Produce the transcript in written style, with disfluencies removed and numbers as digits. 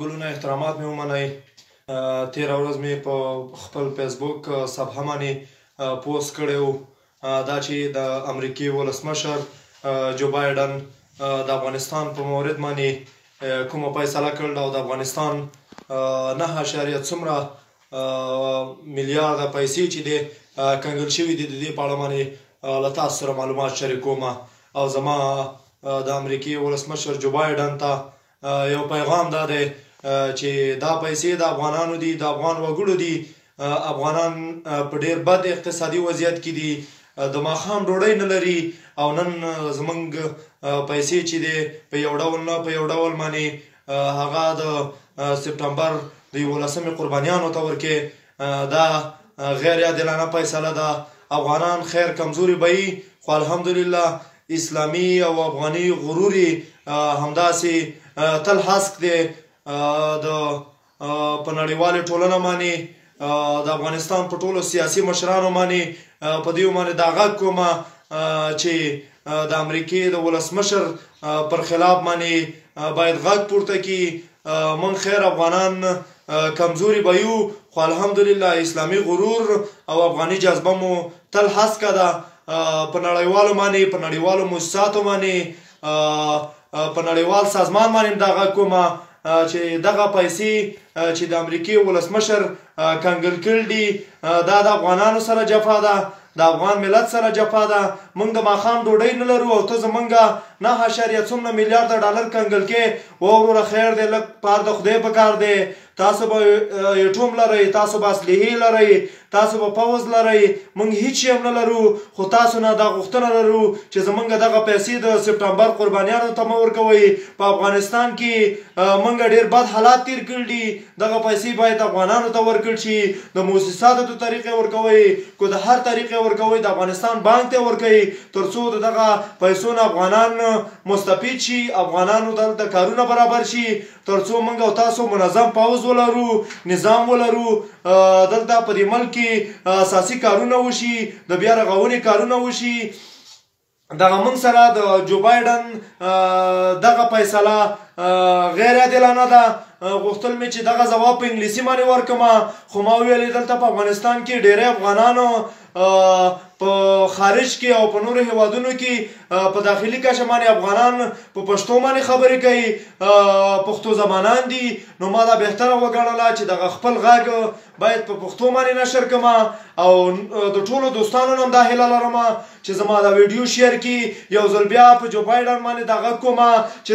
ګلونه احترامات مې ومنئ. تېره ورځ مې په خپل فیسبوک صفحه باندې پوسټ کړی و دا چې د امریکې ولسمشر جو بایډن د افغانستان په مورد باندې کومه فیصله کړې او د افغانستان 9 څومره میلیارده پیسې چې دی کنګل شوي دي د دې په اړه باندې له تاسو سره معلومات شریکوم. او زما د امریکې ولسمشر جو بایډن ته یو پیغام دا دی چې دا پیسې د افغانانو دي، د افغان وګړو دي. افغانان په ډېر بد اقتصادي وضعیت کې دي، د ماښام ډوډۍ نه لري او نن زموږ پیسې چې دی په یو ډول نه په یو ډول باندې هغه د سپټمبر د 11 قربانیانو ته ورکې. دا غیر عادلانه فیصله ده. افغانان خیر کمزوري به وي خو الحمدلله اسلامي او افغاني غرور همداسې تل هسک دی. په نړیوالې ټولنه باندې د افغانستان په ټولو سیاسي مشرانو باندې په دې باندې دا غږ کوم چې د امریکې د ولسمشر پر خلاف باندې باید غږ پورته کړي. من خیر افغانان کمزوري به یو خو الحمدلله اسلامي غرور او افغاني جذبه مو تل هسکه ده. په نړیوالو باندې په نړیوالو مؤسساتو باندې په نړیوال سازمان باندې دا غږ کوم چې دغه پیسې چې د امریکې ولسمشر کنګل کړي دي دا د افغانانو سره جفا ده، د افغان ملت سره جفا ده. موږ د ماښام ډوډۍ نه لرو او ته زموږ 9 میلیارده ډالر کنګل کې. وروره خیر دی، لږ پار د خدای په کار دی. تاسو به ایټوم لرئ، تاسو به اسلحې لرئ، تاسو به پوځ لرئ، موږ هیڅ شی هم نه لرو. خو تاسو نه دا غوښتنه لرو چې زموږ دغه پیسې د سپټمبر قربانیانو ته مه ورکوئ. په افغانستان کې موږ ډېر بد حالات تیر کړي دي، دغه پیسې باید افغانانو ته ورکړل شي. د مؤسساتو د طریقې ورکوئ که د هر طریقې ورکوئ د افغانستان بانک ته ورکوئ تر څو د دغه پیسو نه افغانان مستفید شي، افغانانو دلته کارونه برابر شي، تر څو موږ او تاسو منظم پوځ ولرو، نظام ولرو، دلته په دې ملک کې اساسي کارونه وشي، د بیا رغونې کارونه وشي. دغه موږ سره د جو بایډن دغه فیصله غیر عادلانه ده. غوښتل مې چې دغه ځواب په انګلیسي باندې ورکړم خو ما ویلې دلته په افغانستان کې ډېری افغانانو په خارج کې او په نورو هیوادونو کې په داخلي کچه باندې افغانان په پښتو باندې خبرې کوي، پښتو زبانان دي. نو ما دا بهتره وګڼله چې دغه خپل غږ باید په پښتو باندې نشر کړم او د ټولو دوستانو نه هم دا هیله لرم چې زما دا ویډیو شیر کړي. یو ځل بیا په جو بایډن باندې دا غږ کوم چې